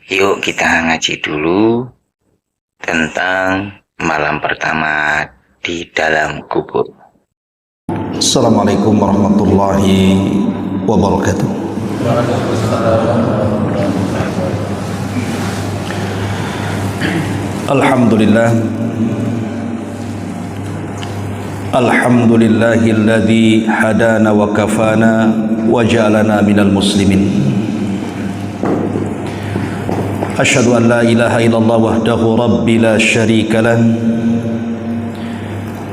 Yuk kita ngaji dulu tentang malam pertama di dalam kubur. Assalamualaikum warahmatullahi wabarakatuh. Alhamdulillah. Alhamdulillahilladzi hadana wa kafana wa ja'alana minal muslimin. Asyhadu an la ilaha illallah wahdahu rabbi la syarika lah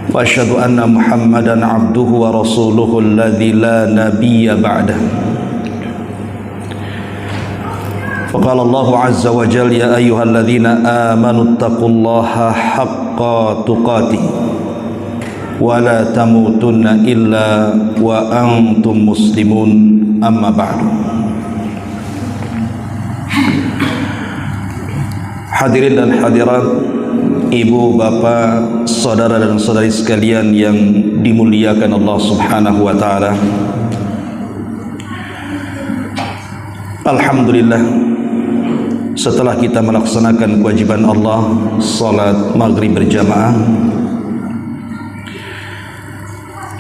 wa asyhadu anna Muhammadan abduhu wa rasuluhu alladzi la nabiyya ba'dah. Faqala Allah azza wa jalla ya ayyuhalladzina amanu taqullaha haqqa tuqatih wa la tamutunna illa wa antum muslimun, amma ba'du. Hadirin dan hadirat, ibu, bapak, saudara dan saudari sekalian yang dimuliakan Allah Subhanahu wa taala. Alhamdulillah, setelah kita melaksanakan kewajiban Allah salat maghrib berjamaah,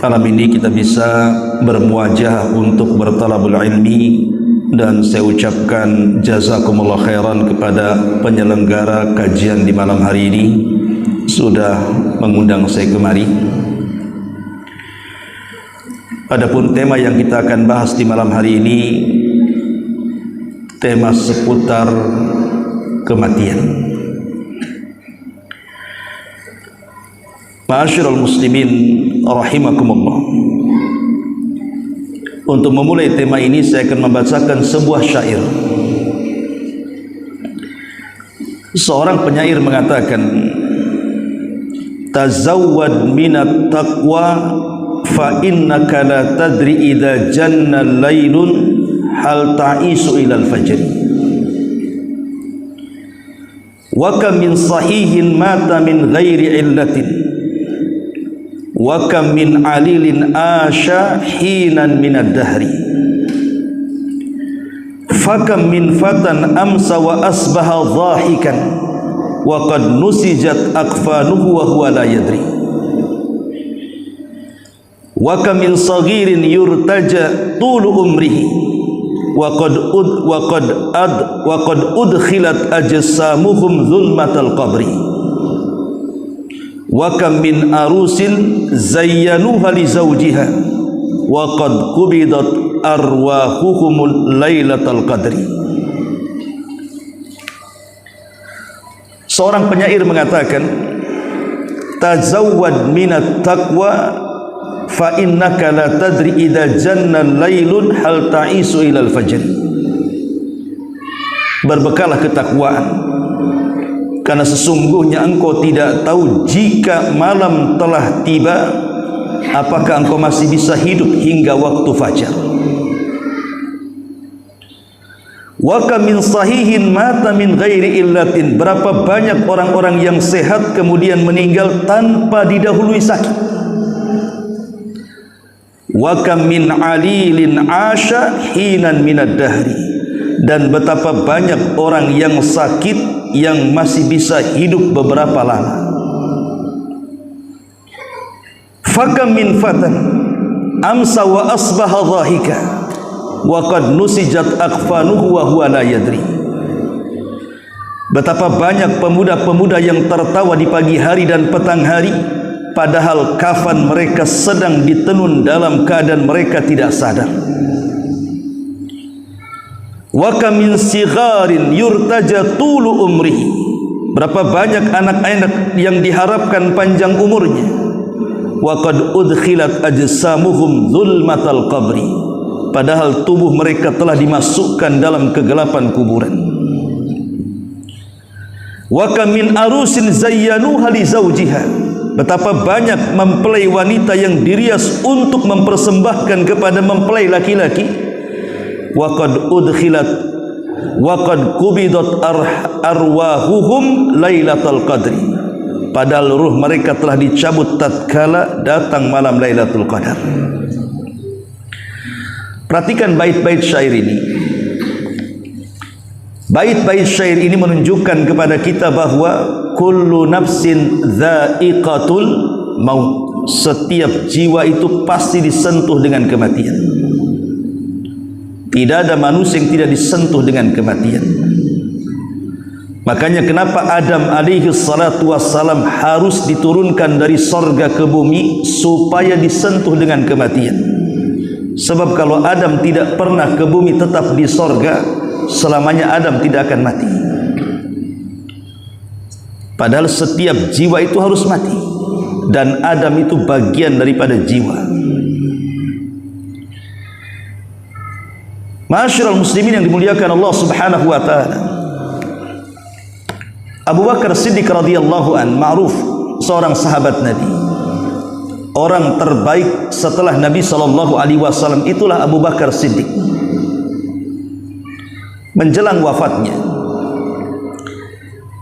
malam ini kita bisa bermuajah untuk bertalabul ilmi. Dan saya ucapkan jazakumullah khairan kepada penyelenggara kajian di malam hari ini sudah mengundang saya kemari. Adapun tema yang kita akan bahas di malam hari ini, tema seputar kematian. Ma'asyiral muslimin rahimakumullah. Untuk memulai tema ini saya akan membacakan sebuah syair. Seorang penyair mengatakan, tazawwad minat taqwa fa innaka la tadri idza janna laylun hal ta'isu ilal fajr. Wa kam min sahihin mata min ghairi illatin wa kam min alilin asha hinan minad dahri. Fakam min fatan amsa wa asbaha dhahikan wa qad nusijat akfanuhu wa huwa la yadri. Wa kam min saghirin yurtaja tulu umrihi wa qad udkhilat ajsamuhum zulmatal qabri. Wa kam min arusin zayyanuha li zawjiha wa qad qubidat arwahuhum lailatal qadri. Seorang penyair mengatakan, tazawwad minat taqwa fa innaka la tadri idza janna lailun hal ta'isu ilal fajr. Berbekalah ketakwaan, karena sesungguhnya engkau tidak tahu jika malam telah tiba, apakah engkau masih bisa hidup hingga waktu fajar. Wa kam min sahihin mata min ghairi illatin. Berapa banyak orang-orang yang sehat kemudian meninggal tanpa didahului sakit. Wa kam min alilin asha hinan minad dahri. Dan betapa banyak orang yang sakit yang masih bisa hidup beberapa lama. Fakam min fatan amsa wa asbaha dhahika wa qad nusijat akfanuhu wa huwa la yadri. Betapa banyak pemuda-pemuda yang tertawa di pagi hari dan petang hari, padahal kafan mereka sedang ditenun dalam keadaan mereka tidak sadar. Wa kam min sigharin yurtaja tulu umrihi. Berapa banyak anak-anak yang diharapkan panjang umurnya. Wa qad udkhilat ajsamuhum zulmatal qabri. Padahal tubuh mereka telah dimasukkan dalam kegelapan kuburan. Wa kam min arusin zayyanuha li zawjiha. Betapa banyak mempelai wanita yang dirias untuk mempersembahkan kepada mempelai laki-laki. Wa qad udkhilat wa qad qubidat arwahuhum lailatul qadri. Padahal ruh mereka telah dicabut tatkala datang malam Lailatul Qadar. Perhatikan bait-bait syair ini. Bait-bait syair ini menunjukkan kepada kita bahwa kullu nafsin dha'iqatul maut. Setiap jiwa itu pasti disentuh dengan kematian. Tidak ada manusia yang tidak disentuh dengan kematian. Makanya kenapa Adam alaihi salatu wassalam harus diturunkan dari sorga ke bumi supaya disentuh dengan kematian. Sebab kalau Adam tidak pernah ke bumi, tetap di sorga, selamanya Adam tidak akan mati. Padahal setiap jiwa itu harus mati, dan Adam itu bagian daripada jiwa. Ma'asyiral muslimin yang dimuliakan Allah Subhanahu wa taala, Abu Bakar Siddiq radhiyallahu an, ma'ruf seorang sahabat Nabi, orang terbaik setelah Nabi sallallahu alaihi wasallam itulah Abu Bakar Siddiq. Menjelang wafatnya,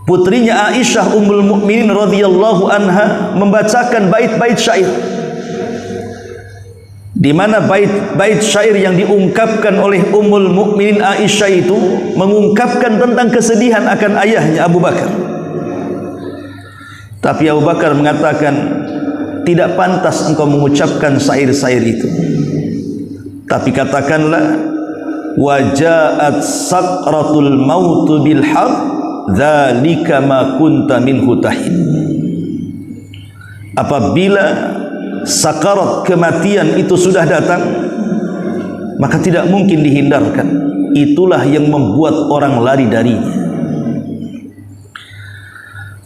putrinya Aisyah Ummul Mukminin radhiyallahu anha membacakan bait-bait syair, di mana bait-bait syair yang diungkapkan oleh Ummul Mukminin Aisyah itu mengungkapkan tentang kesedihan akan ayahnya Abu Bakar. Tapi Abu Bakar mengatakan, tidak pantas engkau mengucapkan syair-syair itu, tapi katakanlah, waja'at sakratul mautu bil haqq dzalika ma kunta minhu tahid. Apabila sakarat kematian itu sudah datang, maka tidak mungkin dihindarkan. Itulah yang membuat orang lari darinya.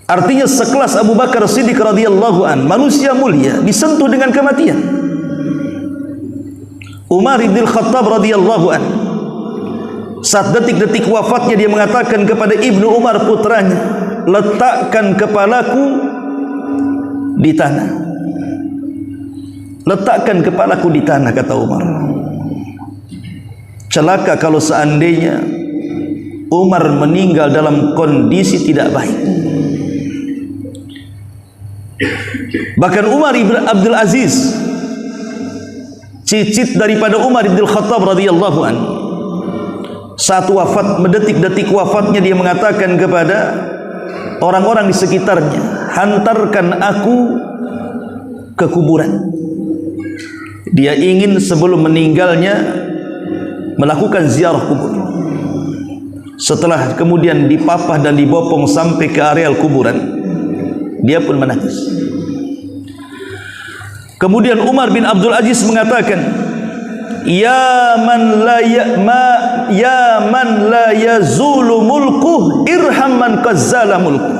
Artinya sekelas Abu Bakar Siddiq radhiyallahu an, manusia mulia, disentuh dengan kematian. Umar bin Khattab radhiyallahu an, saat detik-detik wafatnya dia mengatakan kepada Ibnu Umar putranya, letakkan kepalaku di tanah. Letakkan kepalaku di tanah, kata Umar. Celaka kalau seandainya Umar meninggal dalam kondisi tidak baik. Bahkan Umar ibn Abdul Aziz, cicit daripada Umar ibn Khattab radhiyallahu an, saat wafat, mendetik-detik wafatnya dia mengatakan kepada orang-orang di sekitarnya, hantarkan aku ke kuburan. Dia ingin sebelum meninggalnya melakukan ziarah kubur. Setelah kemudian dipapah dan dibopong sampai ke areal kuburan, dia pun menangis. Kemudian Umar bin Abdul Aziz mengatakan, ya man la yazulu mulkuh irham man qazzala mulkuh.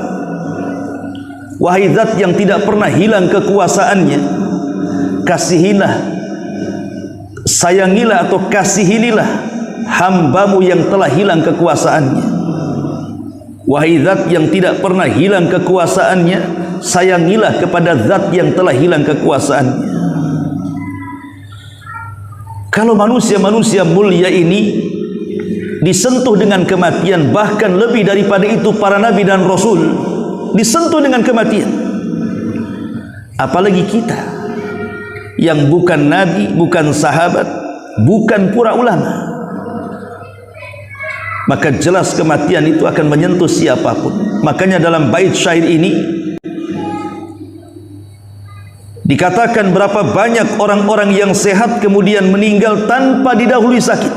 Wahai zat yang tidak pernah hilang kekuasaannya, kasihilah, sayangilah atau kasihinilah hambamu yang telah hilang kekuasaannya. Wahai zat yang tidak pernah hilang kekuasaannya, sayangilah kepada zat yang telah hilang kekuasaannya. Kalau manusia-manusia mulia ini disentuh dengan kematian, bahkan lebih daripada itu para nabi dan rasul disentuh dengan kematian, apalagi kita yang bukan nabi, bukan sahabat, bukan pura ulama. Maka jelas kematian itu akan menyentuh siapapun. Makanya dalam bait syair ini dikatakan berapa banyak orang-orang yang sehat kemudian meninggal tanpa didahului sakit.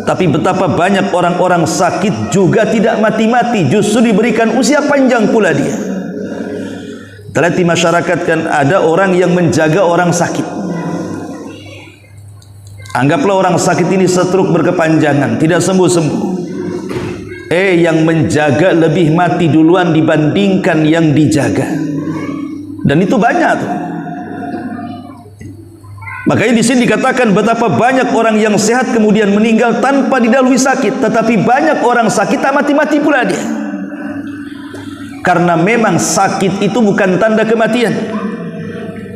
Tapi betapa banyak orang-orang sakit juga tidak mati-mati, justru diberikan usia panjang pula dia. Terlihat di masyarakat kan ada orang yang menjaga orang sakit. Anggaplah orang sakit ini stroke berkepanjangan, tidak sembuh-sembuh. Yang menjaga lebih mati duluan dibandingkan yang dijaga. Dan itu banyak tuh. Makanya di sini dikatakan betapa banyak orang yang sehat kemudian meninggal tanpa didahului sakit, tetapi banyak orang sakit tak mati-mati pula dia. Karena memang sakit itu bukan tanda kematian.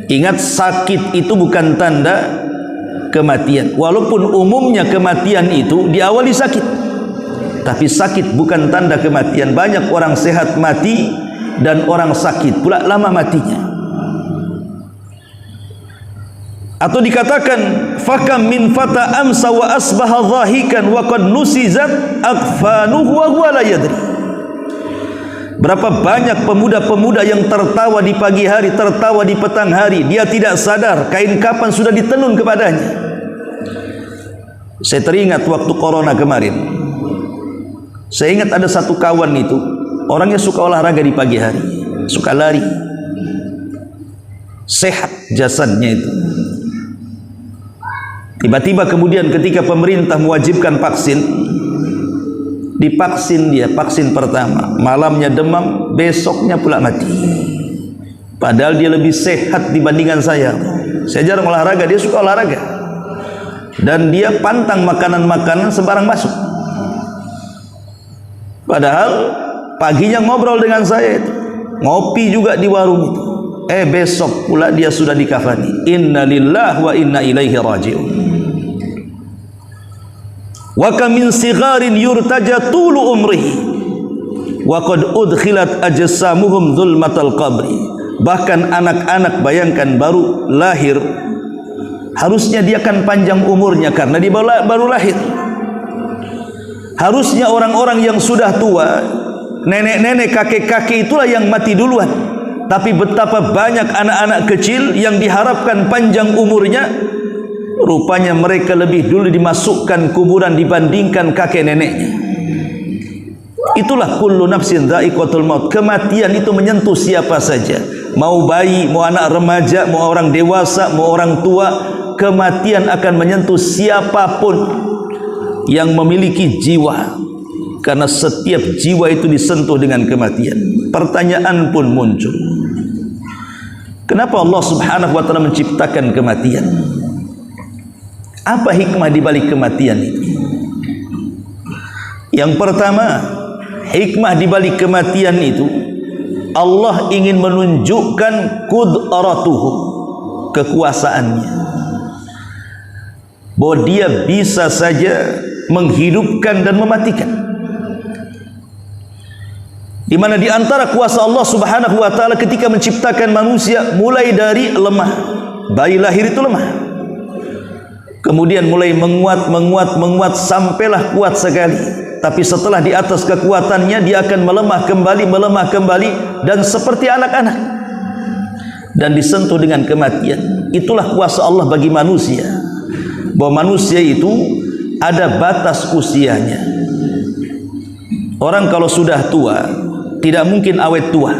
Ingat, sakit itu bukan tanda kematian. Walaupun umumnya kematian itu diawali sakit, tapi sakit bukan tanda kematian. Banyak orang sehat mati dan orang sakit pula lama matinya. Atau dikatakan fakam min fata amsa wa asbaha dhahikan wa qad nusizat akfanuhu wa huwa la yadri. Berapa banyak pemuda-pemuda yang tertawa di pagi hari, tertawa di petang hari, dia tidak sadar kain kapan sudah ditenun kepadanya. Saya teringat waktu corona kemarin, saya ingat ada satu kawan itu, orangnya suka olahraga di pagi hari, suka lari, sehat jasadnya itu. Tiba-tiba kemudian ketika pemerintah mewajibkan vaksin, divaksin dia, vaksin pertama, malamnya demam, besoknya pula mati. Padahal dia lebih sehat dibandingkan saya. Saya jarang olahraga, dia suka olahraga. Dan dia pantang makanan-makanan sembarang masuk. Padahal paginya ngobrol dengan saya itu, ngopi juga di warung itu. Besok pula dia sudah dikafani. Inna lillahi wa inna ilaihi raji'un. Wa kam min sigharin yurtaja tulu umrihi wa qad udkhilat ajsamuhum zulmatal qabri. Bahkan anak-anak, bayangkan, baru lahir, harusnya dia akan panjang umurnya karena dia baru lahir. Harusnya orang-orang yang sudah tua, nenek-nenek, kakek-kakek, itulah yang mati duluan. Tapi betapa banyak anak-anak kecil yang diharapkan panjang umurnya, rupanya mereka lebih dulu dimasukkan kuburan dibandingkan kakek neneknya. Itulah kullu nafsin dha'iqatul maut. Kematian itu menyentuh siapa saja, mau bayi, mau anak remaja, mau orang dewasa, mau orang tua. Kematian akan menyentuh siapapun yang memiliki jiwa, karena setiap jiwa itu disentuh dengan kematian. Pertanyaan pun muncul, kenapa Allah subhanahu wa ta'ala menciptakan kematian? Apa hikmah di balik kematian itu? Yang pertama, hikmah di balik kematian itu, Allah ingin menunjukkan qudratuhu, kekuasaannya, bahwa dia bisa saja menghidupkan dan mematikan. Di mana di antara kuasa Allah subhanahu wa ta'ala ketika menciptakan manusia, mulai dari lemah, bayi lahir itu lemah, kemudian mulai menguat sampailah kuat sekali. Tapi setelah di atas kekuatannya, dia akan melemah kembali, dan seperti anak-anak, dan disentuh dengan kematian. Itulah kuasa Allah bagi manusia, bahwa manusia itu ada batas usianya. Orang kalau sudah tua tidak mungkin awet tua.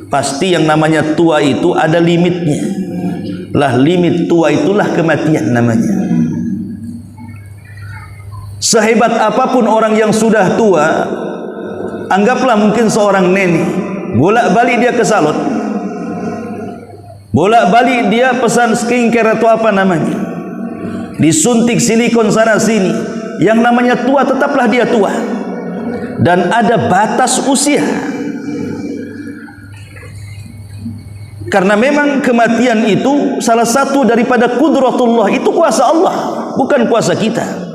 Pasti yang namanya tua itu ada limitnya. Lah limit tua itulah kematian namanya. Sehebat apapun orang yang sudah tua, anggaplah mungkin seorang nenek, bolak-balik dia ke salon, bolak-balik dia pesan skincare atau apa namanya, disuntik silikon sana sini, yang namanya tua tetaplah dia tua. Dan ada batas usia, karena memang kematian itu salah satu daripada qudratullah, itu kuasa Allah, bukan kuasa kita.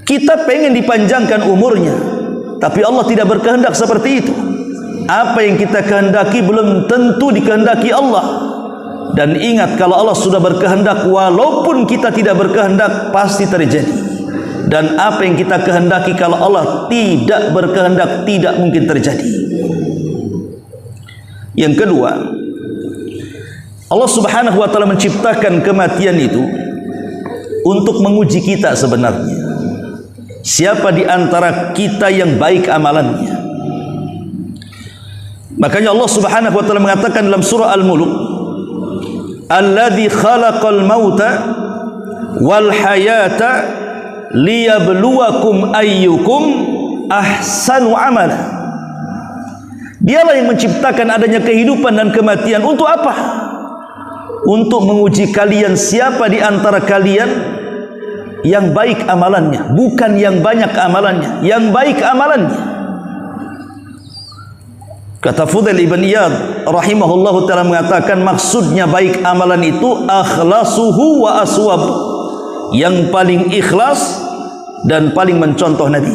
Kita pengen dipanjangkan umurnya, tapi Allah tidak berkehendak seperti itu. Apa yang kita kehendaki belum tentu dikehendaki Allah. Dan ingat, kalau Allah sudah berkehendak, walaupun kita tidak berkehendak, pasti terjadi. Dan apa yang kita kehendaki, kalau Allah tidak berkehendak, tidak mungkin terjadi. Yang kedua, Allah subhanahu wa ta'ala menciptakan kematian itu untuk menguji kita sebenarnya. Siapa di antara kita yang baik amalannya? Makanya Allah subhanahu wa ta'ala mengatakan dalam surah Al-Mulk, alladzi khalaqal mauta wal hayata liyabluwakum ayyukum ahsanu amala. Dialah yang menciptakan adanya kehidupan dan kematian. Untuk apa? Untuk menguji kalian, siapa di antara kalian yang baik amalannya, bukan yang banyak amalannya, yang baik amalannya. Kata Fudail ibn Iyad rahimahullahu ta'ala mengatakan, maksudnya baik amalan itu akhlasuhu wa aswab, yang paling ikhlas dan paling mencontoh Nabi.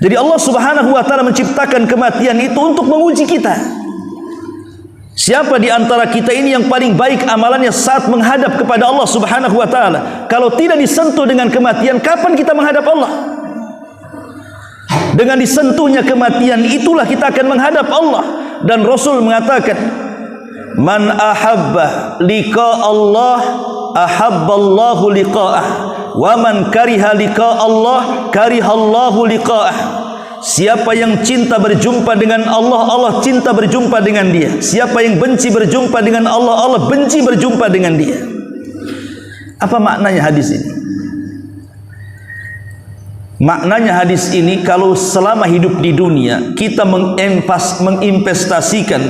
Jadi Allah subhanahu wa ta'ala menciptakan kematian itu untuk menguji kita. Siapa di antara kita ini yang paling baik amalannya saat menghadap kepada Allah Subhanahu wa taala? Kalau tidak disentuh dengan kematian, kapan kita menghadap Allah? Dengan disentuhnya kematian itulah kita akan menghadap Allah. Dan Rasul mengatakan, man ahabba liqa Allah ahabballahu liqa'ah, wa man kariha liqa Allah karihallahu liqa'ah. Siapa yang cinta berjumpa dengan Allah, Allah cinta berjumpa dengan dia. Siapa yang benci berjumpa dengan Allah, Allah benci berjumpa dengan dia. Apa maknanya hadis ini? Maknanya hadis ini, kalau selama hidup di dunia kita menginvestasikan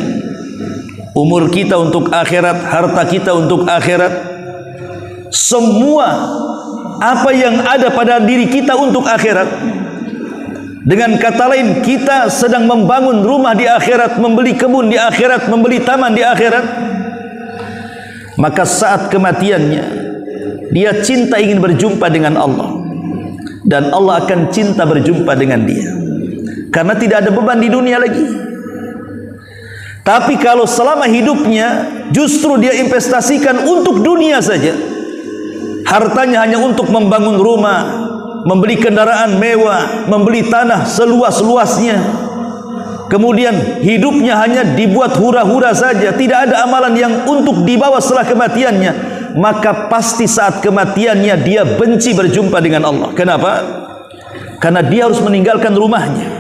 umur kita untuk akhirat, harta kita untuk akhirat, semua apa yang ada pada diri kita untuk akhirat. Dengan kata lain, kita sedang membangun rumah di akhirat, membeli kebun di akhirat, membeli taman di akhirat. Maka saat kematiannya, dia cinta ingin berjumpa dengan Allah, dan Allah akan cinta berjumpa dengan dia, karena tidak ada beban di dunia lagi. Tapi kalau selama hidupnya justru dia investasikan untuk dunia saja, hartanya hanya untuk membangun rumah, membeli kendaraan mewah, membeli tanah seluas-luasnya, kemudian hidupnya hanya dibuat hura-hura saja, tidak ada amalan yang untuk dibawa setelah kematiannya, maka pasti saat kematiannya dia benci berjumpa dengan Allah. Kenapa? Karena dia harus meninggalkan rumahnya,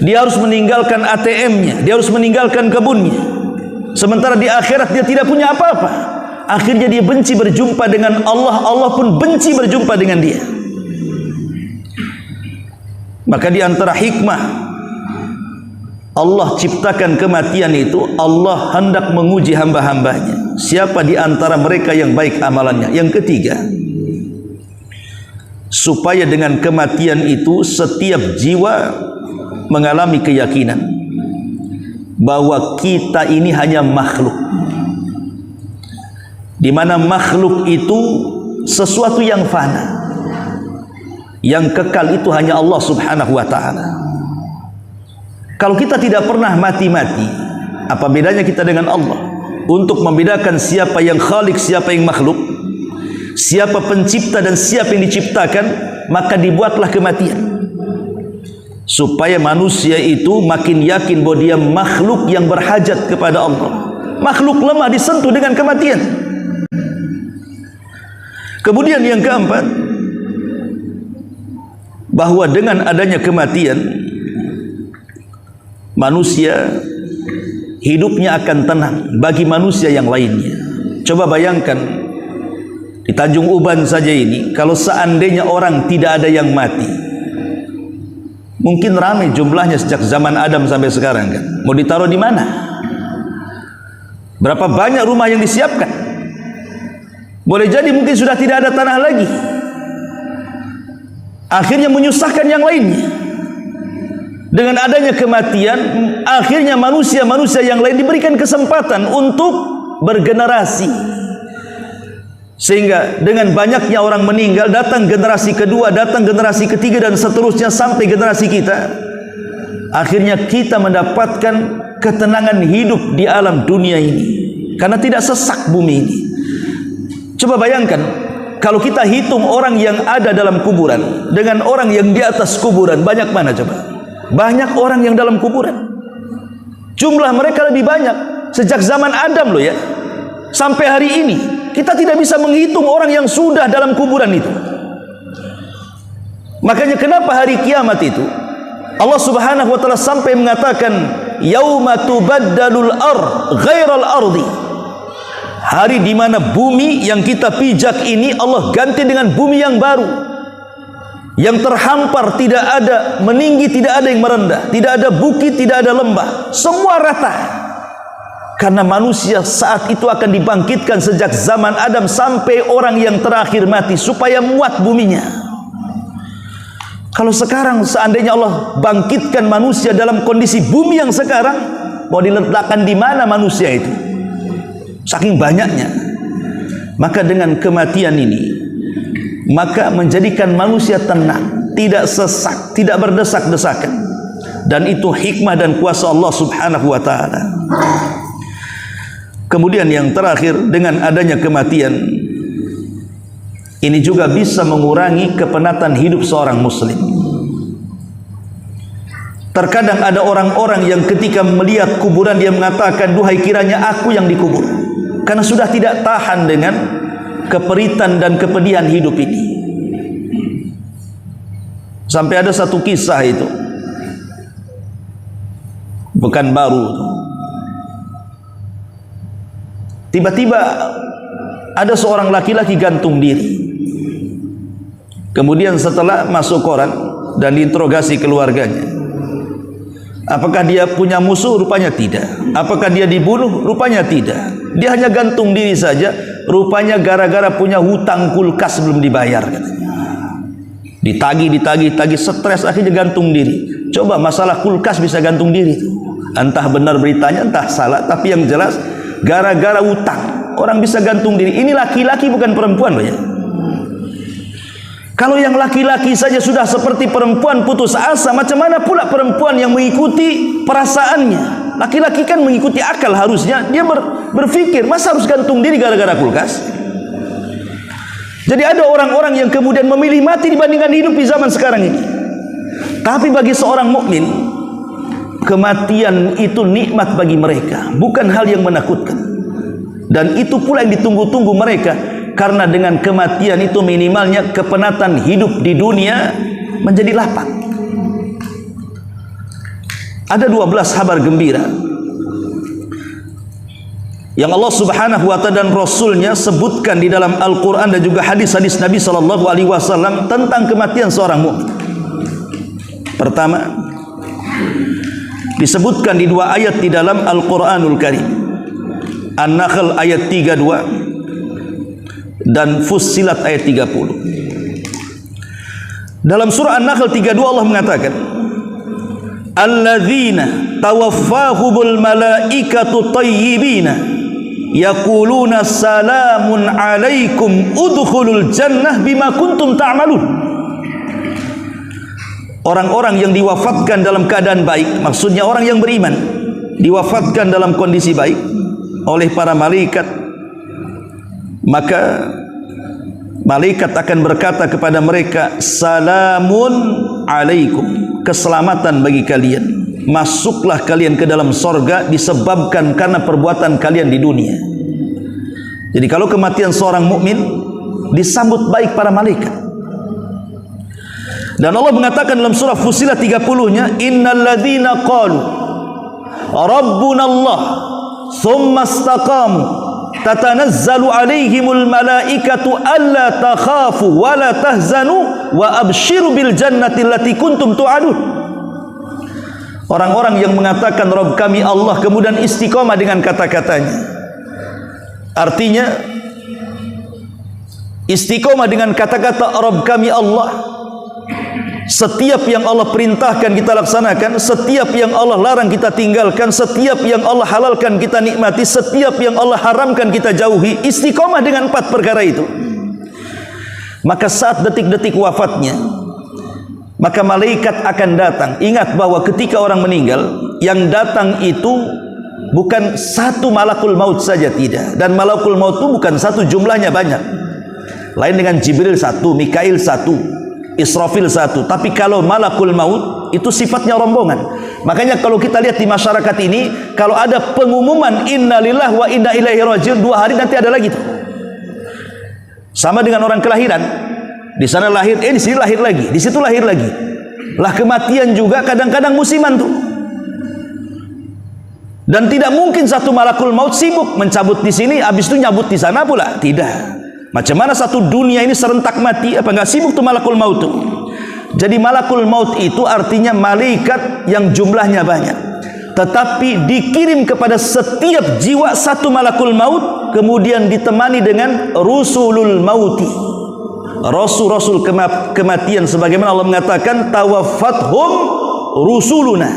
dia harus meninggalkan ATM-nya, dia harus meninggalkan kebunnya. Sementara di akhirat dia tidak punya apa-apa. Akhirnya dia benci berjumpa dengan Allah, Allah pun benci berjumpa dengan dia. Maka di antara hikmah Allah ciptakan kematian itu, Allah hendak menguji hamba-hambanya, siapa di antara mereka yang baik amalannya. Yang ketiga, supaya dengan kematian itu setiap jiwa mengalami keyakinan bahwa kita ini hanya makhluk, di mana makhluk itu sesuatu yang fana, yang kekal itu hanya Allah Subhanahu wa ta'ala. Kalau kita tidak pernah mati-mati, apa bedanya kita dengan Allah? Untuk membedakan siapa yang khalik, siapa yang makhluk, siapa pencipta dan siapa yang diciptakan, maka dibuatlah kematian, supaya manusia itu makin yakin bahwa dia makhluk yang berhajat kepada Allah. Makhluk lemah disentuh dengan kematian. Kemudian yang keempat, bahwa dengan adanya kematian, manusia hidupnya akan tenang bagi manusia yang lainnya. Coba bayangkan di Tanjung Uban saja ini, kalau seandainya orang tidak ada yang mati, mungkin ramai jumlahnya sejak zaman Adam sampai sekarang kan. Mau ditaruh di mana? Berapa banyak rumah yang disiapkan? Boleh jadi mungkin sudah tidak ada tanah lagi. Akhirnya menyusahkan yang lainnya. Dengan adanya kematian, akhirnya manusia-manusia yang lain diberikan kesempatan untuk bergenerasi, sehingga dengan banyaknya orang meninggal, datang generasi kedua, datang generasi ketiga, dan seterusnya sampai generasi kita. Akhirnya kita mendapatkan ketenangan hidup di alam dunia ini, karena tidak sesak bumi ini. Coba bayangkan, kalau kita hitung orang yang ada dalam kuburan dengan orang yang di atas kuburan, banyak mana coba? Banyak orang yang dalam kuburan. Jumlah mereka lebih banyak sejak zaman Adam loh ya, sampai hari ini. Kita tidak bisa menghitung orang yang sudah dalam kuburan itu. Makanya kenapa hari kiamat itu Allah Subhanahu wa taala sampai mengatakan, yauma tubaddalul ardh ghairal ardi. Hari di mana bumi yang kita pijak ini Allah ganti dengan bumi yang baru, yang terhampar, tidak ada meninggi, tidak ada yang merendah, tidak ada bukit, tidak ada lembah, semua rata. Karena manusia saat itu akan dibangkitkan sejak zaman Adam sampai orang yang terakhir mati, supaya muat buminya. Kalau sekarang seandainya Allah bangkitkan manusia dalam kondisi bumi yang sekarang, mau diletakkan di mana manusia itu? Saking banyaknya. Maka dengan kematian ini, maka menjadikan manusia tenang, tidak sesak, tidak berdesak-desakan. Dan itu hikmah dan kuasa Allah Subhanahu wa ta'ala. Kemudian yang terakhir, dengan adanya kematian ini juga bisa mengurangi kepenatan hidup seorang muslim. Terkadang ada orang-orang yang ketika melihat kuburan dia mengatakan, duhai kiranya aku yang dikubur, karena sudah tidak tahan dengan keperitan dan kepedihan hidup ini. Sampai ada satu kisah itu Pekanbaru, tiba-tiba ada seorang laki-laki gantung diri. Kemudian setelah masuk koran dan diinterogasi keluarganya, apakah dia punya musuh? Rupanya tidak. Apakah dia dibunuh? Rupanya tidak. Dia hanya gantung diri saja. Rupanya gara-gara punya hutang kulkas belum dibayar, katanya. Ditagih, stres, akhirnya gantung diri. Coba masalah kulkas bisa gantung diri. Entah benar beritanya, entah salah, tapi yang jelas gara-gara hutang orang bisa gantung diri. Ini laki-laki bukan perempuan loh ya. Kalau yang laki-laki saja sudah seperti perempuan putus asa, macam mana pula perempuan yang mengikuti perasaannya? Laki-laki kan mengikuti akal harusnya. Dia berpikir, masa harus gantung diri gara-gara kulkas? Jadi ada orang-orang yang kemudian memilih mati dibandingkan hidup di zaman sekarang ini. Tapi bagi seorang mukmin, kematian itu nikmat bagi mereka, bukan hal yang menakutkan. Dan itu pula yang ditunggu-tunggu mereka. Karena dengan kematian itu minimalnya kepenatan hidup di dunia menjadi lapang. Ada 12 kabar gembira yang Allah Subhanahu wa ta'ala dan Rasulnya sebutkan di dalam Al-Quran dan juga hadis-hadis Nabi SAW tentang kematian seorang mukmin. Pertama, disebutkan di 2 ayat di dalam Al-Quranul Karim. An-Nahl ayat 32 dan Fussilat ayat 30. Dalam surah An-Nahl 32 Allah mengatakan, alladzina tawaffahumul malaikatu tayyibina yaquluna salamun alaikum udkhulul jannah bima kuntum ta'malun. Orang-orang yang diwafatkan dalam keadaan baik, maksudnya orang yang beriman, diwafatkan dalam kondisi baik oleh para malaikat, maka malaikat akan berkata kepada mereka, salamun alaikum, keselamatan bagi kalian, masuklah kalian ke dalam sorga disebabkan karena perbuatan kalian di dunia. Jadi kalau kematian seorang mukmin disambut baik para malaikat. Dan Allah mengatakan dalam surah Fussilat 30-nya, innalladzina qalu rabbuna Allah thumma istaqamu tatanazzalu alaihimul malaikatu alla takhafu wa la tahzanu wa abshiru bil jannati allati kuntum tu'adun. Orang-orang yang mengatakan Rabb kami Allah, kemudian istiqomah dengan kata-katanya. Artinya istiqomah dengan kata-kata Rabb kami Allah. Setiap yang Allah perintahkan kita laksanakan, setiap yang Allah larang kita tinggalkan, setiap yang Allah halalkan kita nikmati, setiap yang Allah haramkan kita jauhi. Istiqomah dengan 4 perkara itu. Maka saat detik-detik wafatnya, maka malaikat akan datang. Ingat bahwa ketika orang meninggal, yang datang itu bukan satu malakul maut saja, tidak. Dan malakul maut itu bukan satu, jumlahnya banyak. Lain dengan Jibril 1, Mikail 1, Israfil 1. Tapi kalau malakul maut itu sifatnya rombongan. Makanya kalau kita lihat di masyarakat ini, kalau ada pengumuman innalillahi wa inna ilaihi rajiun, 2 hari nanti ada lagi tuh. Sama dengan orang kelahiran, di sana lahir, di sini lahir lagi, di situ lahir lagi. Lah kematian juga kadang-kadang musiman tuh. Dan tidak mungkin satu malakul maut sibuk mencabut di sini, habis itu nyabut di sana pula. Tidak. Macam mana satu dunia ini serentak mati? Apa enggak sibuk tuh malakul maut tuh? Jadi malakul maut itu artinya malaikat yang jumlahnya banyak, tetapi dikirim kepada setiap jiwa satu malakul maut, kemudian ditemani dengan rusulul mauti, rasul-rasul kematian, sebagaimana Allah mengatakan tawaffathum rusuluna,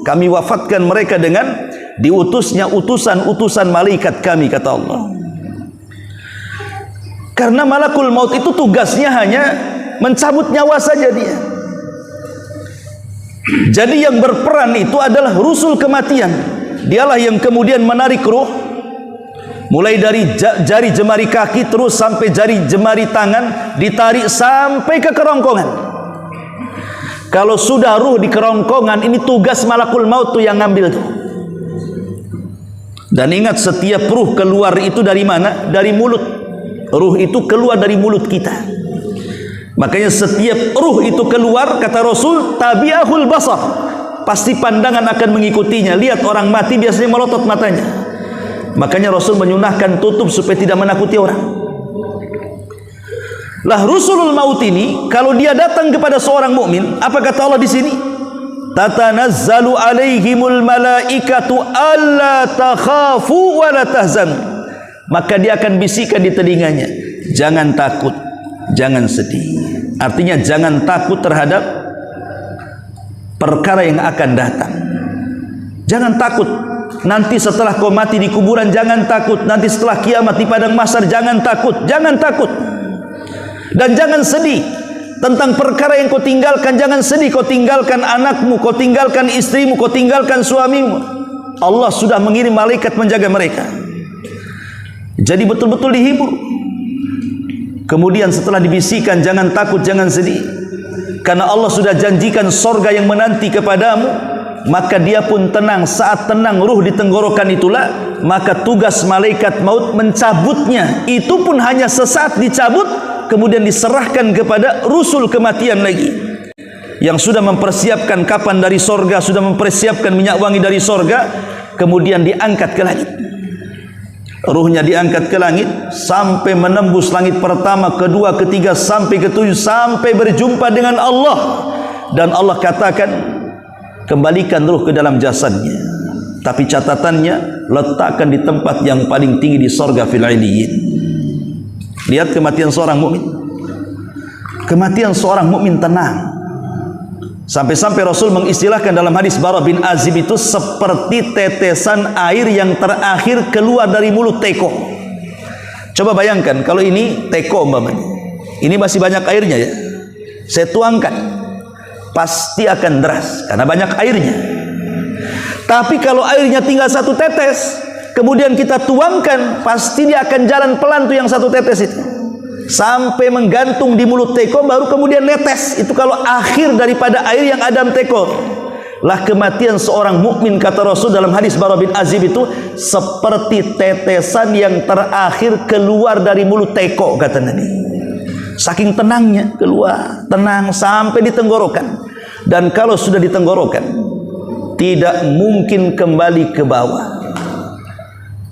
kami wafatkan mereka dengan diutusnya utusan-utusan malaikat kami, kata Allah. Karena malakul maut itu tugasnya hanya mencabut nyawa saja dia. Jadi yang berperan itu adalah rusul kematian. Dialah yang kemudian menarik ruh Mulai dari jari jemari kaki terus sampai jari jemari tangan, ditarik sampai ke kerongkongan. Kalau sudah ruh di kerongkongan, ini tugas malakul maut tuh yang ngambil tuh. Dan ingat, setiap ruh keluar itu dari mana? Dari mulut. Ruh itu keluar dari mulut kita. Makanya setiap ruh itu keluar, kata Rasul, tabi'ahul basar, pasti pandangan akan mengikutinya. Lihat orang mati biasanya melotot matanya. Makanya Rasul menyunahkan tutup supaya tidak menakuti orang. Lah rusulul maut ini, kalau dia datang kepada seorang mukmin, apa kata Allah di sini? Tatanazzalu alaihimul malaikatu alla takhafu wa la tahzanu. Maka dia akan bisikan di telinganya, jangan takut, jangan sedih. Artinya jangan takut terhadap perkara yang akan datang. Jangan takut nanti setelah kau mati di kuburan, jangan takut nanti setelah kiamat di padang mahsyar, jangan takut, jangan takut. Dan jangan sedih tentang perkara yang kau tinggalkan. Jangan sedih, kau tinggalkan anakmu, kau tinggalkan istrimu, kau tinggalkan suamimu. Allah sudah mengirim malaikat menjaga mereka. Jadi betul-betul dihibur. Kemudian setelah dibisikkan jangan takut, jangan sedih, karena Allah sudah janjikan sorga yang menanti kepadamu, maka dia pun tenang. Saat tenang ruh di tenggorokan itulah, maka tugas malaikat maut mencabutnya. Itu pun hanya sesaat dicabut, kemudian diserahkan kepada rusul kematian lagi, yang sudah mempersiapkan kapan dari sorga, sudah mempersiapkan minyak wangi dari sorga, kemudian diangkat ke langit. Ruhnya diangkat ke langit sampai menembus langit pertama, kedua, ketiga, sampai ketujuh, sampai berjumpa dengan Allah. Dan Allah katakan, kembalikan ruh ke dalam jasadnya, tapi catatannya, letakkan di tempat yang paling tinggi di sorga fil iliyyin. Lihat kematian seorang mukmin. Kematian seorang mukmin tenang. Sampai-sampai Rasul mengistilahkan dalam hadis Bara bin Azib itu seperti tetesan air yang terakhir keluar dari mulut teko. Coba bayangkan kalau ini teko umpamanya, ini masih banyak airnya ya, saya tuangkan, pasti akan deras karena banyak airnya. Tapi kalau airnya tinggal satu tetes, kemudian kita tuangkan, pasti dia akan jalan pelan tuh yang satu tetes itu, sampai menggantung di mulut teko, baru kemudian netes. Itu kalau akhir daripada air yang ada dalam teko. Lah kematian seorang mukmin, kata Rasul dalam hadis Bara bin Azib itu seperti tetesan yang terakhir keluar dari mulut teko, kata Nabi. Saking tenangnya keluar, tenang sampai di tenggorokan. Dan kalau sudah di tenggorokan, tidak mungkin kembali ke bawah.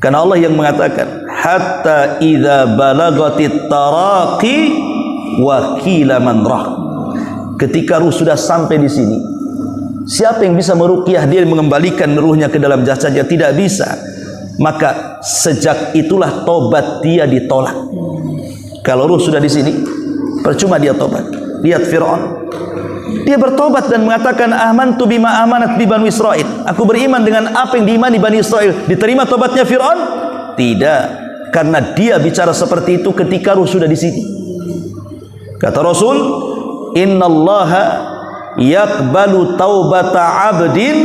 Karena Allah yang mengatakan, hatta idza balagatit taraqi wa qila man rah. Ketika ruh sudah sampai di sini, siapa yang bisa meruqyah dia, mengembalikan ruhnya ke dalam jasadnya? Tidak bisa. Maka sejak itulah tobat dia ditolak. Kalau ruh sudah di sini, percuma dia tobat. Lihat Fir'aun, dia bertobat dan mengatakan amantu bima amanat bi Bani Israil. Aku beriman dengan apa yang diimani Bani Israil. Diterima tobatnya Fir'aun? Tidak, karena dia bicara seperti itu ketika ruh sudah di sini. Kata Rasul, innallaha yaqbalu taubata abdin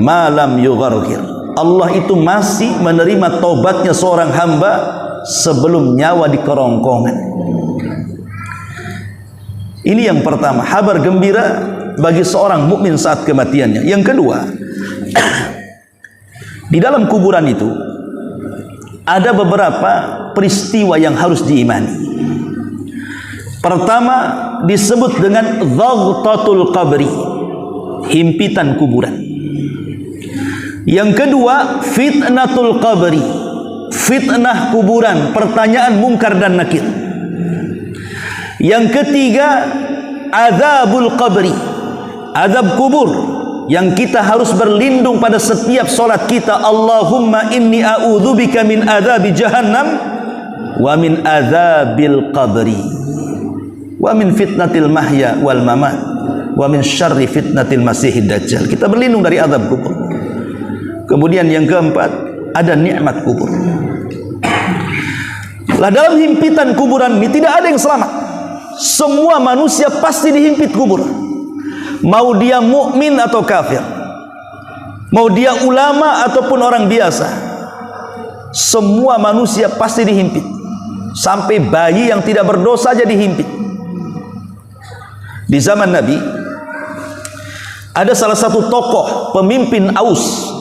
ma lam yughargir. Allah itu masih menerima taubatnya seorang hamba sebelum nyawa di kerongkongan. Ini yang pertama, kabar gembira bagi seorang mukmin saat kematiannya. Yang kedua, di dalam kuburan itu ada beberapa peristiwa yang harus diimani. Pertama disebut dengan dhaghtatul qabri, himpitan kuburan. Yang kedua fitnatul qabri, fitnah kuburan, pertanyaan mungkar dan nakir. Yang ketiga azabul qabri, azab kubur, yang kita harus berlindung pada setiap solat kita. Allahumma inni a'udzubika min azabi jahannam wa min azabil qabri wa min fitnatil mahya wal mamat wa min syarri fitnatil masihid dajjal. Kita berlindung dari azab kubur. Kemudian yang keempat, ada nikmat kubur. Lah dalam himpitan kuburan ini tidak ada yang selamat. Semua manusia pasti dihimpit kubur. Mau dia mukmin atau kafir, mau dia ulama ataupun orang biasa, semua manusia pasti dihimpit. Sampai bayi yang tidak berdosa aja dihimpit. Di zaman Nabi ada salah satu tokoh pemimpin Aus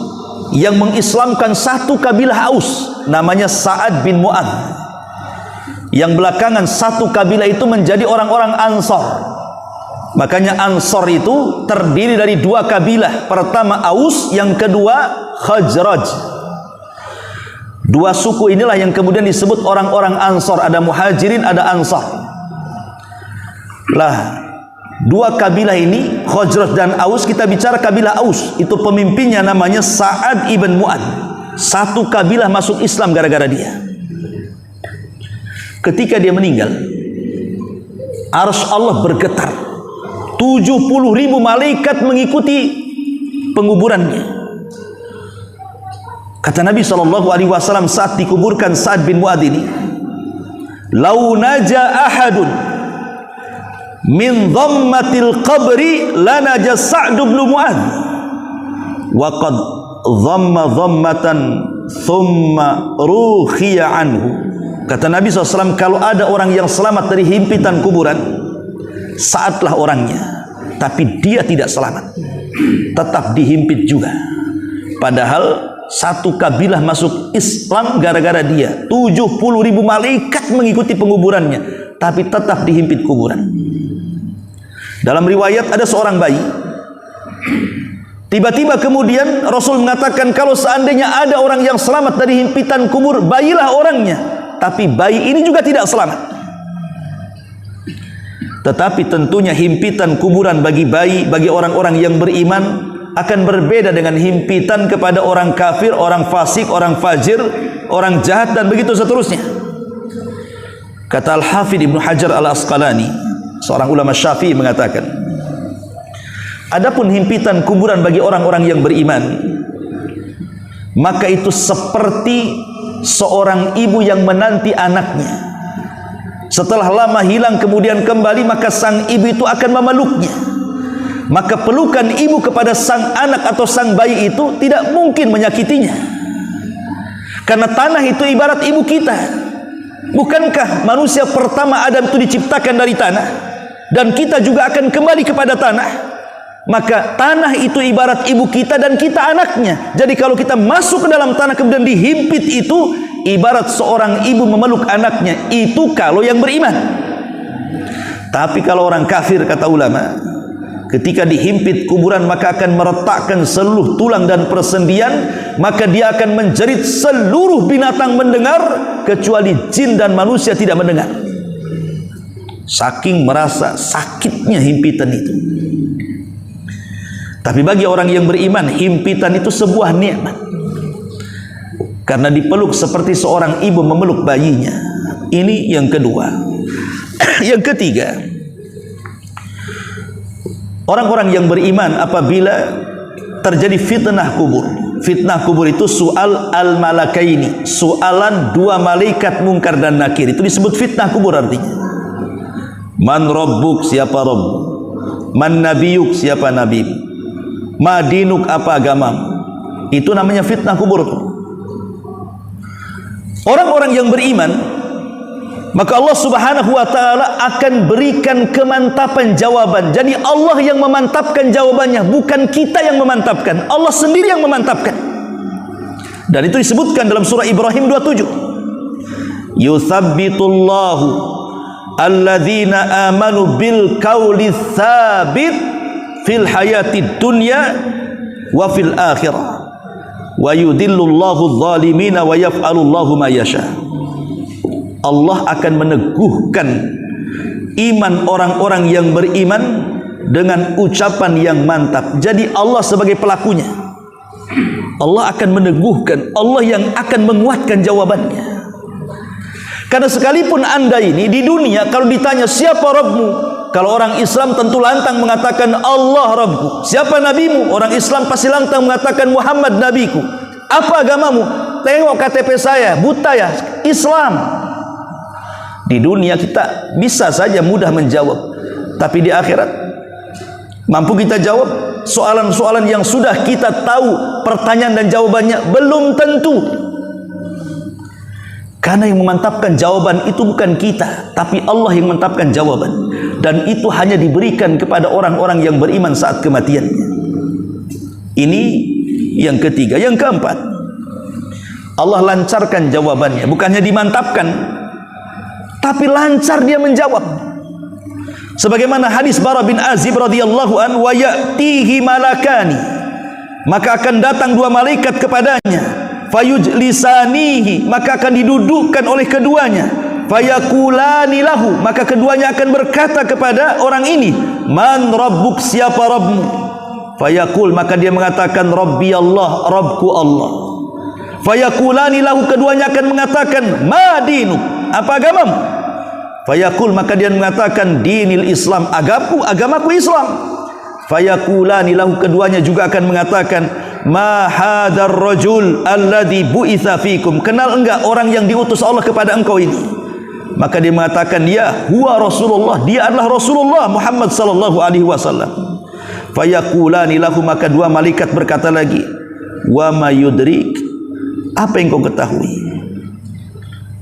yang mengislamkan satu kabilah Aus, namanya Sa'ad bin Mu'adz, yang belakangan satu kabilah itu menjadi orang-orang Ansor. Makanya Ansor itu terdiri dari dua kabilah, pertama Aus, yang kedua Khazraj. Dua suku inilah yang kemudian disebut orang-orang Ansor. Ada Muhajirin, ada Ansor. Lah, dua kabilah ini, Khazraj dan Aus, kita bicara kabilah Aus, itu pemimpinnya namanya Sa'ad ibn Mu'adz. Satu kabilah masuk Islam gara-gara dia. Ketika dia meninggal, arsy Allah bergetar. 70.000 malaikat mengikuti penguburannya. Kata Nabi SAW saat dikuburkan Sa'ad bin Mu'adz ini, "Lau naja ahadun min dhammatil qabri lanaja Sa'd bin Mu'adz wa qad dhamma dhammatan thumma rukhiya anhu." Kata Nabi SAW, kalau ada orang yang selamat dari himpitan kuburan, Sa'adlah orangnya, tapi dia tidak selamat, tetap dihimpit juga. Padahal satu kabilah masuk Islam gara-gara dia. 70.000 malaikat mengikuti penguburannya, tapi tetap dihimpit kuburan. Dalam riwayat ada seorang bayi. Tiba-tiba kemudian Rasul mengatakan, kalau seandainya ada orang yang selamat dari himpitan kubur, bayilah orangnya. Tapi bayi ini juga tidak selamat. Tetapi tentunya himpitan kuburan bagi bayi, bagi orang-orang yang beriman akan berbeda dengan himpitan kepada orang kafir, orang fasik, orang fajir, orang jahat, dan begitu seterusnya. Kata Al-Hafidh Ibnu Hajar Al-Asqalani, seorang ulama Syafi'i, mengatakan, adapun himpitan kuburan bagi orang-orang yang beriman, maka itu seperti seorang ibu yang menanti anaknya. Setelah lama hilang kemudian kembali, maka sang ibu itu akan memeluknya. Maka pelukan ibu kepada sang anak atau sang bayi itu tidak mungkin menyakitinya, karena tanah itu ibarat ibu kita. Bukankah manusia pertama Adam itu diciptakan dari tanah, dan kita juga akan kembali kepada tanah? Maka tanah itu ibarat ibu kita dan kita anaknya. Jadi kalau kita masuk ke dalam tanah kemudian dihimpit, itu ibarat seorang ibu memeluk anaknya. Itu kalau yang beriman. Tapi kalau orang kafir, kata ulama, ketika dihimpit kuburan maka akan meretakkan seluruh tulang dan persendian, maka dia akan menjerit, seluruh binatang mendengar kecuali jin dan manusia tidak mendengar. Saking merasa sakitnya himpitan itu. Tapi bagi orang yang beriman, himpitan itu sebuah nikmat, karena dipeluk seperti seorang ibu memeluk bayinya. Ini yang kedua. Yang ketiga, orang-orang yang beriman apabila terjadi fitnah kubur. Fitnah kubur itu soal al-malakaini, soalan dua malaikat Munkar dan Nakir. Itu disebut fitnah kubur artinya. Man rabbuk, siapa Rabb? Man nabiyuk, siapa nabi? Madinuk, apa agamamu? Itu namanya fitnah kubur. Orang-orang yang beriman, maka Allah Subhanahu wa ta'ala akan berikan kemantapan jawaban. Jadi Allah yang memantapkan jawabannya, bukan kita yang memantapkan. Allah sendiri yang memantapkan. Dan itu disebutkan dalam surah Ibrahim 27. Yuthabbitullahu alladzina amanu bil qawli tsabit fil hayati dunya wa fil akhirah wa yudhillullahu adh-dhalimina wa yaf'alullahu ma yasha. Allah akan meneguhkan iman orang-orang yang beriman dengan ucapan yang mantap. Jadi Allah sebagai pelakunya, Allah akan meneguhkan, Allah yang akan menguatkan jawabannya. Karena sekalipun anda ini di dunia kalau ditanya siapa Rabbmu, kalau orang Islam tentu lantang mengatakan Allah Rabbku. Siapa nabimu? Orang Islam pasti lantang mengatakan Muhammad nabiku. Apa agamamu? Tengok KTP saya, buta ya, Islam. Di dunia kita bisa saja mudah menjawab, tapi di akhirat mampu kita jawab soalan-soalan yang sudah kita tahu pertanyaan dan jawabannya? Belum tentu. Karena yang memantapkan jawaban itu bukan kita, tapi Allah yang memantapkan jawaban. Dan itu hanya diberikan kepada orang-orang yang beriman saat kematiannya. Ini yang ketiga. Yang keempat, Allah lancarkan jawabannya. Bukannya dimantapkan, tapi lancar dia menjawab. Sebagaimana hadis Bara bin Azib radhiyallahu an, wa ya'tihi malakani, maka akan datang dua malaikat kepadanya, fayujlisanihi, maka akan didudukkan oleh keduanya, fayakulani lahu, maka keduanya akan berkata kepada orang ini, man rabbuk, siapa Rabbmu? Fayakul, maka dia mengatakan, Rabbi Allah, Rabbku Allah. Fayakulani lahu, keduanya akan mengatakan, ma dinuk, apa agamamu? Fayakul, maka dia mengatakan, dinil Islam, agamaku Islam. Fayakulani lahu, keduanya juga akan mengatakan, ma hadar rajul alladhi bu'itha fikum, kenal enggak orang yang diutus Allah kepada engkau ini? Maka dia mengatakan, ya huwa Rasulullah, dia adalah Rasulullah Muhammad sallallahu alaihi wasallam. Fayakulani lahu, maka dua malaikat berkata lagi, wa ma yudrik, apa yang kau ketahui?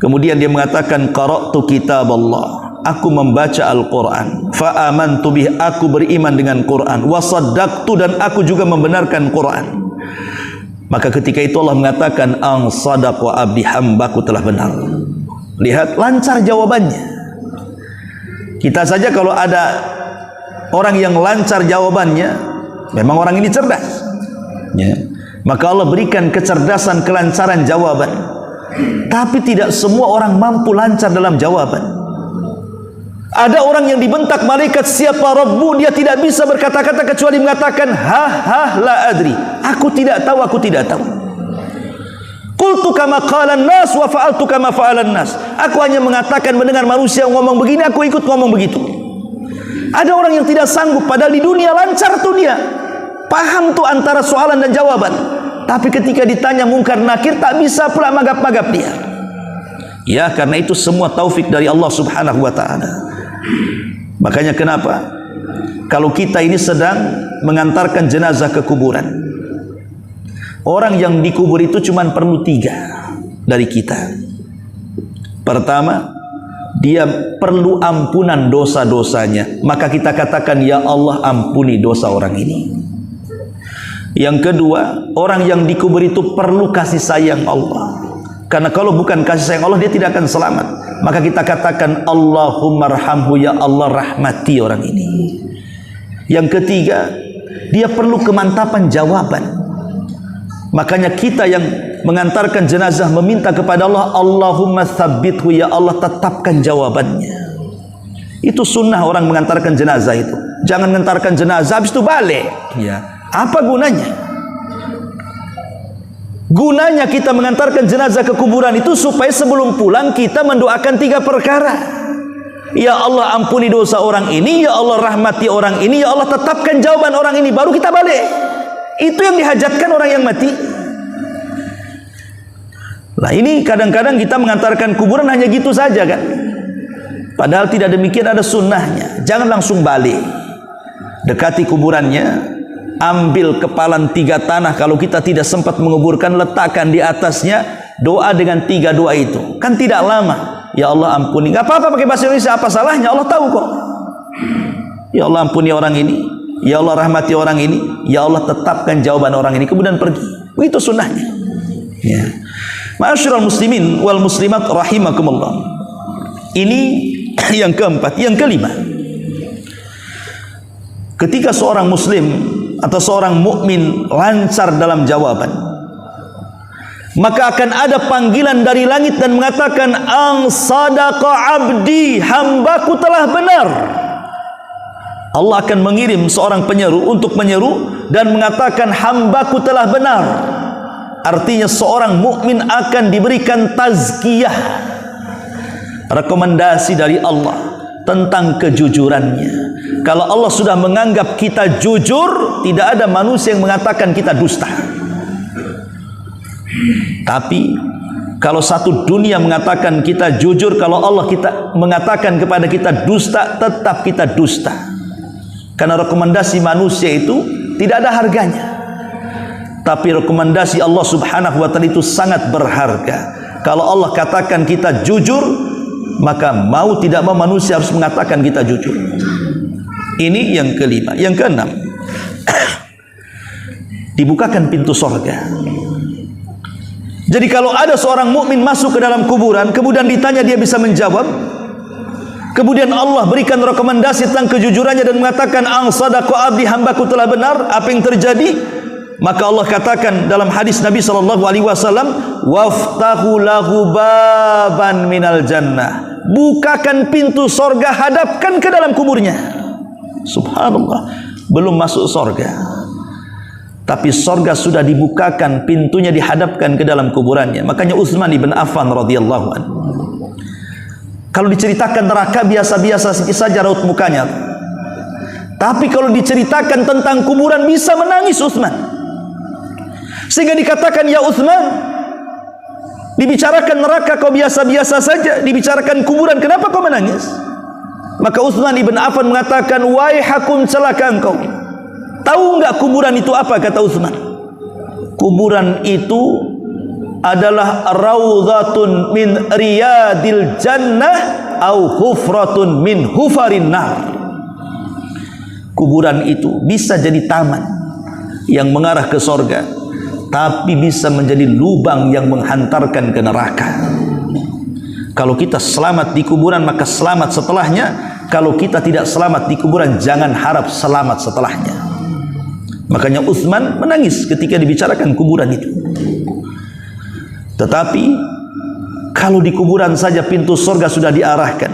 Kemudian dia mengatakan, qara'tu kitab Allah, aku membaca Al-Quran, fa amantu bih, aku beriman dengan Quran, wa saddaqtu, dan aku juga membenarkan Quran. Maka ketika itu Allah mengatakan, ang sadaq wa abdi, hambaku telah benar. Lihat, lancar jawabannya. Kita saja kalau ada orang yang lancar jawabannya, memang orang ini cerdas, ya. Maka Allah berikan kecerdasan, kelancaran jawaban. Tapi tidak semua orang mampu lancar dalam jawaban. Ada orang yang dibentak malaikat, siapa Rabbu, dia tidak bisa berkata-kata kecuali mengatakan, la adri, aku tidak tahu, aku tidak tahu. Qultu kama qalan nas wa fa'altu kama fa'alan nas, aku hanya mengatakan mendengar manusia ngomong begini, aku ikut ngomong begitu. Ada orang yang tidak sanggup, padahal di dunia lancar tuh dia, paham tuh antara soalan dan jawaban, tapi ketika ditanya mungkar nakir tak bisa pula magap-magap dia. Ya, karena itu semua taufik dari Allah subhanahu wa ta'ala. Makanya kenapa kalau kita ini sedang mengantarkan jenazah ke kuburan, orang yang dikubur itu cuma perlu 3 dari kita. Pertama, dia perlu ampunan dosa-dosanya, maka kita katakan, ya Allah ampuni dosa orang ini. Yang kedua, orang yang dikubur itu perlu kasih sayang Allah, karena kalau bukan kasih sayang Allah, dia tidak akan selamat. Maka kita katakan, Allahumma arhamhu, ya Allah rahmati orang ini. Yang ketiga, dia perlu kemantapan jawaban. Makanya kita yang mengantarkan jenazah meminta kepada Allah, Allahumma tsabbithu, ya Allah tetapkan jawabannya. Itu sunnah orang mengantarkan jenazah itu. Jangan mengantarkan jenazah habis itu balik. Ya. Apa gunanya? Gunanya kita mengantarkan jenazah ke kuburan itu supaya sebelum pulang kita mendoakan 3 perkara. Ya Allah ampuni dosa orang ini, ya Allah rahmati orang ini, ya Allah tetapkan jawaban orang ini, baru kita balik. Itu yang dihajatkan orang yang mati. Nah ini kadang-kadang kita mengantarkan kuburan hanya gitu saja kan. Padahal tidak demikian, ada sunnahnya. Jangan langsung balik. Dekati kuburannya, ambil kepalan 3 tanah, kalau kita tidak sempat menguburkan, letakkan di atasnya, doa dengan 3 doa itu. Kan tidak lama. Ya Allah ampuni, gak apa-apa pakai bahasa Indonesia, apa salahnya? Allah tahu kok. Ya Allah ampuni orang ini, ya Allah rahmati orang ini, ya Allah tetapkan jawaban orang ini, kemudian pergi. Begitu sunnahnya. Ya. Ma'asyiral muslimin wal muslimat rahimakumullah. Ini yang keempat. Yang kelima, ketika seorang muslim atau seorang mukmin lancar dalam jawaban, maka akan ada panggilan dari langit dan mengatakan, ang sadaqa abdi, hambaku telah benar. Allah akan mengirim seorang penyeru untuk menyeru dan mengatakan, hambaku telah benar. Artinya seorang mukmin akan diberikan tazkiyah, rekomendasi dari Allah tentang kejujurannya. Kalau Allah sudah menganggap kita jujur, tidak ada manusia yang mengatakan kita dusta. Tapi kalau satu dunia mengatakan kita jujur, kalau Allah kita mengatakan kepada kita dusta, tetap kita dusta. Karena rekomendasi manusia itu tidak ada harganya. Tapi rekomendasi Allah subhanahu wa ta'ala itu sangat berharga. Kalau Allah katakan kita jujur, maka mau tidak mau manusia harus mengatakan kita jujur. Ini yang kelima. Yang keenam, dibukakan pintu sorga. Jadi kalau ada seorang mukmin masuk ke dalam kuburan, kemudian ditanya dia bisa menjawab, kemudian Allah berikan rekomendasi tentang kejujurannya dan mengatakan ang sadaqa abdi, hambaku telah benar, apa yang terjadi? Maka Allah katakan dalam hadis Nabi SAW, waftahu lahu baban minal jannah, bukakan pintu sorga, hadapkan ke dalam kuburnya. Subhanallah, belum masuk sorga, tapi sorga sudah dibukakan, pintunya dihadapkan ke dalam kuburannya. Makanya Utsman ibn Affan radhiyallahu anhu, kalau diceritakan neraka biasa-biasa saja raut mukanya, tapi kalau diceritakan tentang kuburan bisa menangis Utsman, sehingga dikatakan, ya Utsman, dibicarakan neraka kau biasa-biasa saja, dibicarakan kuburan kenapa kau menangis? Maka Utsman ibn Affan mengatakan, waihakum, celaka engkau. Tahu enggak kuburan itu apa? Kata Utsman, kuburan itu adalah raudhatun min riyadil jannah au hufratun min hufarin nar. Kuburan itu bisa jadi taman yang mengarah ke sorga, tapi bisa menjadi lubang yang menghantarkan ke neraka. Kalau kita selamat di kuburan, maka selamat setelahnya. Kalau kita tidak selamat di kuburan, jangan harap selamat setelahnya. Makanya Utsman menangis ketika dibicarakan kuburan itu. Tetapi kalau di kuburan saja pintu surga sudah diarahkan,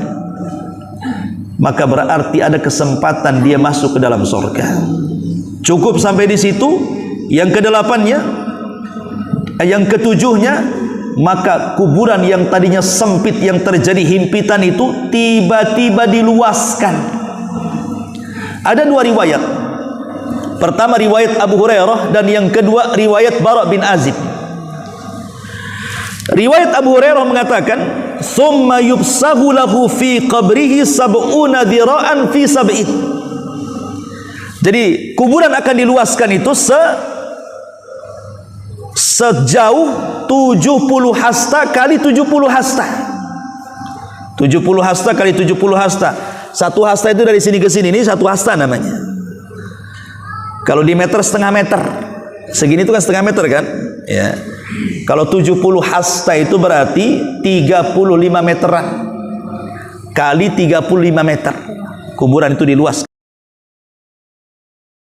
maka berarti ada kesempatan dia masuk ke dalam surga. Cukup sampai di situ. Yang kedelapannya, yang ketujuhnya, maka kuburan yang tadinya sempit, yang terjadi himpitan itu tiba-tiba diluaskan. Ada dua riwayat. Pertama riwayat Abu Hurairah, dan yang kedua riwayat Bara bin Azib. Riwayat Abu Hurairah mengatakan, "Tsumma yubsahu lahu fi qabrihi sab'una dhira'an fi sab'in." Jadi kuburan akan diluaskan itu sejauh 70 hasta kali 70 hasta. 70 hasta kali 70 hasta. Satu hasta itu dari sini ke sini, ini satu hasta namanya. Kalau di meter, setengah meter. Segini itu kan setengah meter kan? Ya. Kalau 70 hasta itu berarti 35 meteran kali 35 meter. Kuburan itu diluaskan.